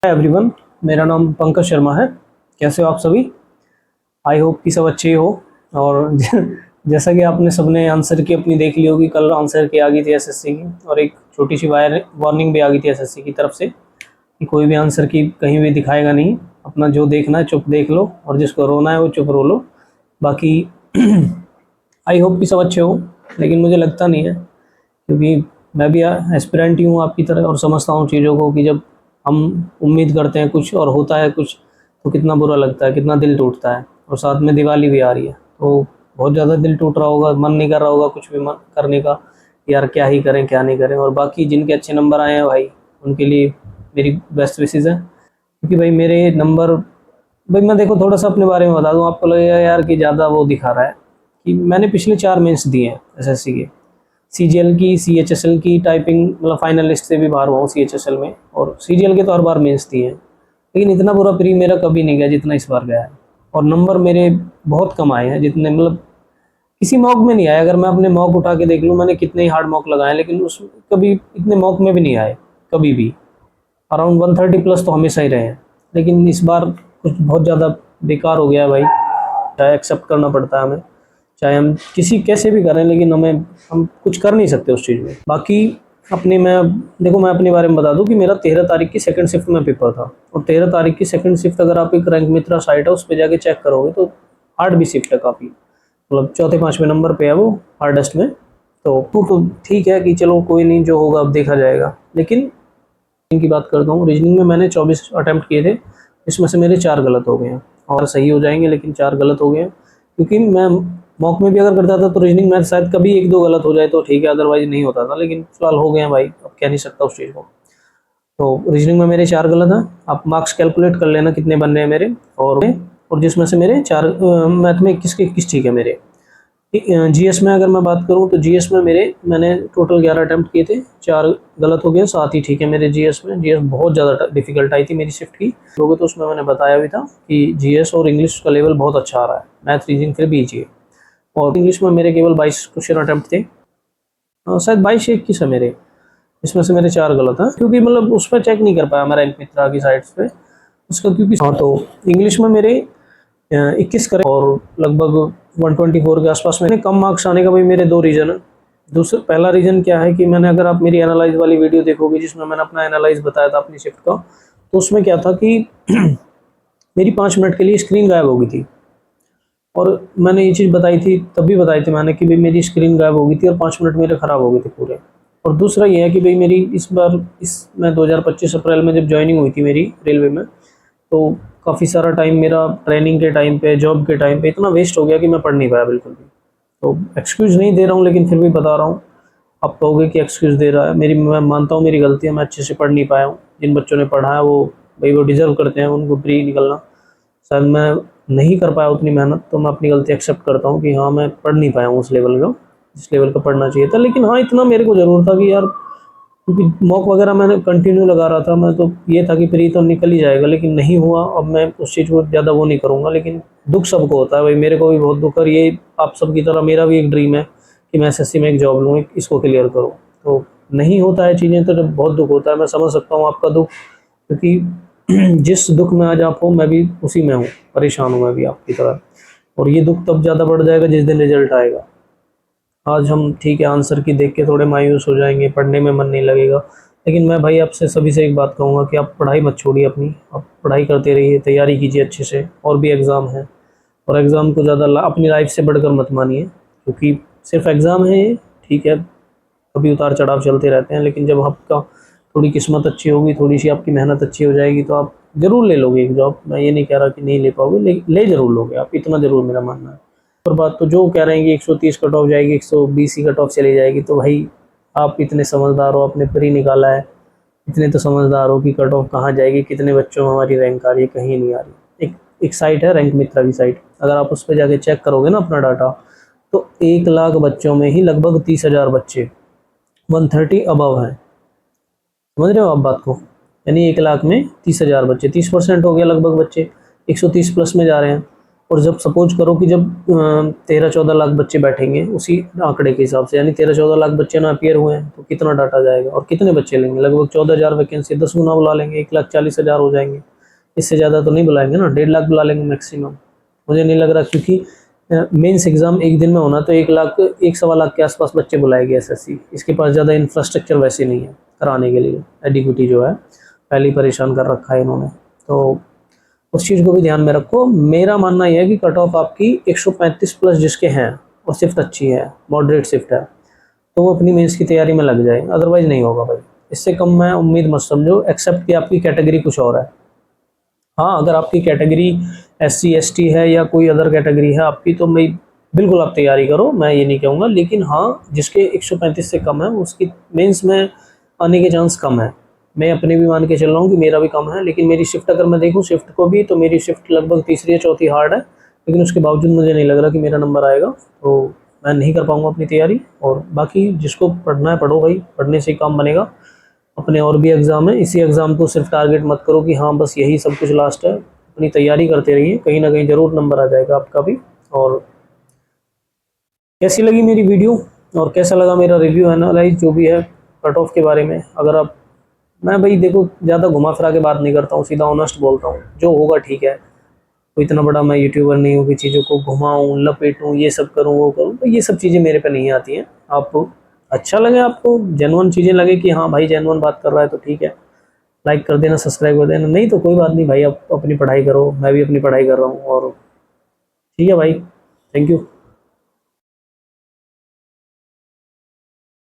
Everyone, मेरा नाम पंकज शर्मा है। कैसे हो आप सभी? आई होप कि सब अच्छे हो। और जैसा कि आपने सबने आंसर की अपनी देख ली होगी, कल आंसर की आ गई थी एसएससी की, और एक छोटी सी वार्निंग भी आ गई थी एसएससी की तरफ से कि कोई भी आंसर की कहीं भी दिखाएगा नहीं, अपना जो देखना है चुप देख लो और जिसको रोना है वो चुप रो लो। बाकी आई होप कि सब अच्छे हो, लेकिन मुझे लगता नहीं है, क्योंकि मैं भी एस्पिरेंट ही हूँ आपकी तरह, और समझता हूँ चीज़ों को कि जब हम उम्मीद करते हैं कुछ और होता है कुछ, तो कितना बुरा लगता है, कितना दिल टूटता है। और साथ में दिवाली भी आ रही है, तो बहुत ज़्यादा दिल टूट रहा होगा, मन नहीं कर रहा होगा कुछ भी मन करने का, यार क्या ही करें क्या नहीं करें। और बाकी जिनके अच्छे नंबर आए हैं भाई, उनके लिए मेरी बेस्ट विशेज़ है। क्योंकि भाई मेरे नंबर, भाई मैं देखो थोड़ा सा अपने बारे में बता दूँ, आपको लगेगा यार कि ज़्यादा वो दिखा रहा है, कि मैंने पिछले 4 मेंस दिए हैं एसएससी के, सीजीएल की, सीएचएसएल की, टाइपिंग मतलब फाइनल लिस्ट से भी बाहर हुआ हूँ सीएचएसएल में, और सीजीएल के तो हर बार मेंस दिए हैं, लेकिन इतना बुरा प्री मेरा कभी नहीं गया जितना इस बार गया है। और नंबर मेरे बहुत कम आए हैं, जितने मतलब किसी मॉक में नहीं आए। अगर मैं अपने मॉक उठा के देख लूँ, मैंने कितने ही हार्ड मॉक लगाए, लेकिन उस कभी इतने मॉक में भी नहीं आए कभी भी। अराउंड 130 प्लस तो हमेशा ही रहे हैं, लेकिन इस बार कुछ बहुत ज़्यादा बेकार हो गया है भाई। चाहे एक्सेप्ट करना पड़ता है हमें, चाहे हम किसी कैसे भी करें, लेकिन हम कुछ कर नहीं सकते उस चीज़ में। बाकी अपनी मैं देखो, मैं अपने बारे में बता दूं कि मेरा 13 तारीख की सेकंड शिफ्ट में पेपर था, और 13 तारीख की सेकंड शिफ्ट अगर आप एक रैंक मित्रा साइट है उस पर जाके चेक करोगे तो हार्ड भी शिफ्ट है काफ़ी, मतलब चौथे पाँचवें नंबर पे है वो हार्डेस्ट में। तो ठीक है कि चलो कोई नहीं, जो होगा अब देखा जाएगा। लेकिन की बात करता हूँ, रीजनिंग में मैंने 24 अटैम्प्ट किए थे, इसमें से मेरे 4 गलत हो गए हैं, और सही हो जाएंगे लेकिन 4 गलत हो गए हैं। क्योंकि मैं मॉक में भी अगर करता था तो रीजनिंग में शायद कभी 1-2 गलत हो जाए तो ठीक है, अदरवाइज नहीं होता था, लेकिन फिलहाल हो गए हैं भाई, अब कह नहीं सकता उस चीज़ को। तो रीजनिंग में मेरे 4 गलत हैं, आप मार्क्स कैलकुलेट कर लेना कितने बनने हैं मेरे। और जिसमें से मेरे 4 मैथ में 21 के 21 ठीक है मेरे। जीएस में अगर मैं बात करूं तो जीएस में मैंने टोटल 11 अटैम्प्ट किए थे, 4 गलत हो गए, 7 ही ठीक है मेरे जीएस में। जीएस बहुत ज़्यादा डिफिकल्ट आई थी मेरी शिफ्ट की, लोगों तो उसमें मैंने बताया भी था कि जीएस और इंग्लिश का लेवल बहुत अच्छा आ रहा है, मैथ रीजनिंग फिर भी ईजी है। और इंग्लिश में मेरे केवल 22 क्वेश्चन अटैम्प्ट थे, शायद 22 या 21 है मेरे, इसमें से मेरे 4 गलत हैं, क्योंकि मतलब उस पर चेक नहीं कर पाया मैं रैंक मित्रा की साइट्स पे उसका, क्योंकि हाँ। तो इंग्लिश में मेरे 21 करें, और लगभग 124 के आसपास में कम मार्क्स आने का भी मेरे 2 रीज़न है। दूसरा, पहला रीज़न क्या है कि मैंने, अगर आप मेरी एनालाइज वाली वीडियो देखोगे जिसमें मैंने अपना एनालाइज बताया था अपनी शिफ्ट का, तो उसमें क्या था कि मेरी 5 मिनट के लिए स्क्रीन गायब हो गई थी। और मैंने ये चीज़ बताई थी, तब भी बताई थी मैंने कि भाई मेरी स्क्रीन गायब हो गई थी और 5 मिनट मेरे ख़राब हो गए थे पूरे। और दूसरा ये है कि भाई मेरी इस बार मैं 2025 अप्रैल में जब ज्वाइनिंग हुई थी मेरी रेलवे में, तो काफ़ी सारा टाइम मेरा ट्रेनिंग के टाइम पे, जॉब के टाइम पे इतना वेस्ट हो गया कि मैं पढ़ नहीं पाया बिल्कुल भी। तो एक्सक्यूज़ नहीं दे रहा हूँ, लेकिन फिर भी बता रहा हूँ। आप कहोगे कि एक्सक्यूज़ दे रहा है, मैं मानता हूँ मेरी गलती है, मैं अच्छे से पढ़ नहीं पाया हूँ। जिन बच्चों ने पढ़ा है वो भाई वो डिज़र्व करते हैं, उनको प्री निकलना। शायद मैं नहीं कर पाया उतनी मेहनत, तो मैं अपनी गलती एक्सेप्ट करता हूँ कि हाँ मैं पढ़ नहीं पाया हूँ उस लेवल का, जिस लेवल का पढ़ना चाहिए था। लेकिन हाँ, इतना मेरे को ज़रूर था कि यार, क्योंकि मॉक वगैरह मैंने कंटिन्यू लगा रहा था, मैं तो ये था कि प्री तो निकल ही जाएगा, लेकिन नहीं हुआ। अब मैं उस चीज़ को ज़्यादा वो नहीं करूँगा, लेकिन दुख सबको होता है भाई, मेरे को भी बहुत दुख है, और ये आप सब की तरह मेरा भी एक ड्रीम है कि मैं एसएससी में एक जॉब लूँ, इसको क्लियर करूँ। तो नहीं होता है चीज़ें तो जब बहुत दुख होता है। मैं समझ सकता हूँ आपका दुख, क्योंकि जिस दुख में आज आप हो मैं भी उसी में हूँ, परेशान हूँ मैं भी आपकी तरह। और ये दुख तब ज़्यादा बढ़ जाएगा जिस दिन रिजल्ट आएगा। आज हम ठीक है आंसर की देख के थोड़े मायूस हो जाएंगे, पढ़ने में मन नहीं लगेगा, लेकिन मैं भाई आपसे सभी से एक बात कहूँगा कि आप पढ़ाई मत छोड़िए अपनी, आप पढ़ाई करते रहिए, तैयारी कीजिए अच्छे से। और भी एग्ज़ाम है, और एग्ज़ाम को ज़्यादा अपनी लाइफ से बढ़कर मत मानिए, क्योंकि सिर्फ एग्ज़ाम है ये, ठीक है कभी उतार चढ़ाव चलते रहते हैं, लेकिन जब आपका थोड़ी किस्मत अच्छी होगी, थोड़ी सी आपकी मेहनत अच्छी हो जाएगी, तो आप ज़रूर ले लोगे एक जॉब। मैं ये नहीं कह रहा कि नहीं ले पाओगे, ले ज़रूर लोगे आप, इतना ज़रूर मेरा मानना है। और बात तो जो कह रहे हैं कि 130 कट ऑफ जाएगी, 120 ही कट ऑफ चली जाएगी, तो भाई आप इतने समझदार हो, आपने प्री निकाला है, इतने तो समझदार हो कि कट ऑफ कहाँ जाएगी, कितने बच्चों में हमारी रैंक आ रही है, कहीं नहीं आ रही। एक साइट है रैंक मित्रा की साइट, अगर आप उस पर जाके चेक करोगे ना अपना डाटा, तो 1 लाख बच्चों में ही लगभग 30,000 बच्चे 130 अबव हैं। समझ रहे हो आप बात को? यानी 1 लाख में 30,000 बच्चे, 30% हो गया लगभग बच्चे 130 प्लस में जा रहे हैं। और जब सपोज करो कि जब 13-14 लाख बच्चे बैठेंगे उसी आंकड़े के हिसाब से, यानी 13-14 लाख बच्चे ना अपीयर हुए हैं तो कितना डाटा जाएगा और कितने बच्चे लेंगे? लगभग 14,000 वैकेंसी, 10 गुना बुला लेंगे, 1,40,000 हो जाएंगे। इससे ज़्यादा तो नहीं बुलाएंगे ना, 1.5 लाख बुला लेंगे मैक्सिमम। मुझे नहीं लग रहा, क्योंकि मेंस एग्ज़ाम एक दिन में होना तो 1 लाख 1 सवा लाख के आसपास बच्चे बुलाएगी एसएससी। इसके पास ज़्यादा इंफ्रास्ट्रक्चर वैसे नहीं है कराने के लिए, एडिक्विटी जो है पहले ही परेशान कर रखा है इन्होंने। तो उस चीज़ को भी ध्यान में रखो। मेरा मानना यह है कि कट ऑफ आपकी 135 प्लस जिसके हैं और शिफ्ट अच्छी है, मॉडरेट शिफ्ट है, तो वो अपनी मेंस की तैयारी में लग जाए, अदरवाइज़ नहीं होगा भाई। इससे कम मैं उम्मीद मत समझो, एक्सेप्ट कि आपकी कैटेगरी कुछ और है। हाँ, अगर आपकी कैटेगरी SC ST है या कोई अदर कैटेगरी है आपकी, तो मैं बिल्कुल आप तैयारी करो, मैं ये नहीं कहूँगा। लेकिन हाँ, जिसके 135 से कम है उसकी मेंस में आने के चांस कम है। मैं अपने भी मान के चल रहा हूँ कि मेरा भी कम है, लेकिन मेरी शिफ्ट अगर मैं देखूँ शिफ्ट को भी, तो मेरी शिफ्ट लगभग तीसरी या चौथी हार्ड है, लेकिन उसके बावजूद मुझे नहीं लग रहा कि मेरा नंबर आएगा, तो मैं नहीं कर पाऊँगा अपनी तैयारी। और बाकी जिसको पढ़ना है पढ़ो भाई, पढ़ने से ही काम बनेगा। अपने और भी एग्ज़ाम है, इसी एग्ज़ाम को सिर्फ टारगेट मत करो कि हाँ बस यही सब कुछ लास्ट है। अपनी तैयारी करते रहिए, कहीं ना कहीं ज़रूर नंबर आ जाएगा आपका भी। और कैसी लगी मेरी वीडियो और कैसा लगा मेरा रिव्यू एनालाइज जो भी है कट ऑफ के बारे में? अगर आप, मैं भाई देखो ज़्यादा घुमा फिरा के बात नहीं करता हूँ, सीधा ऑनेस्ट बोलता हूँ, जो होगा ठीक है। कोई इतना बड़ा मैं यूट्यूबर नहीं हूँ कि चीज़ों को घुमाऊँ लपेटूँ, ये सब करूँ वो करूँ, तो ये सब चीज़ें मेरे पे नहीं आती हैं। आप अच्छा लगे, आपको जेन्युइन चीज़ें लगे कि हाँ भाई जेन्युइन बात कर रहा है, तो ठीक है, लाइक कर देना, सब्सक्राइब कर देना, नहीं तो कोई बात नहीं भाई, आप अपनी पढ़ाई करो, मैं भी अपनी पढ़ाई कर रहा हूँ। और ठीक है भाई, थैंक यू।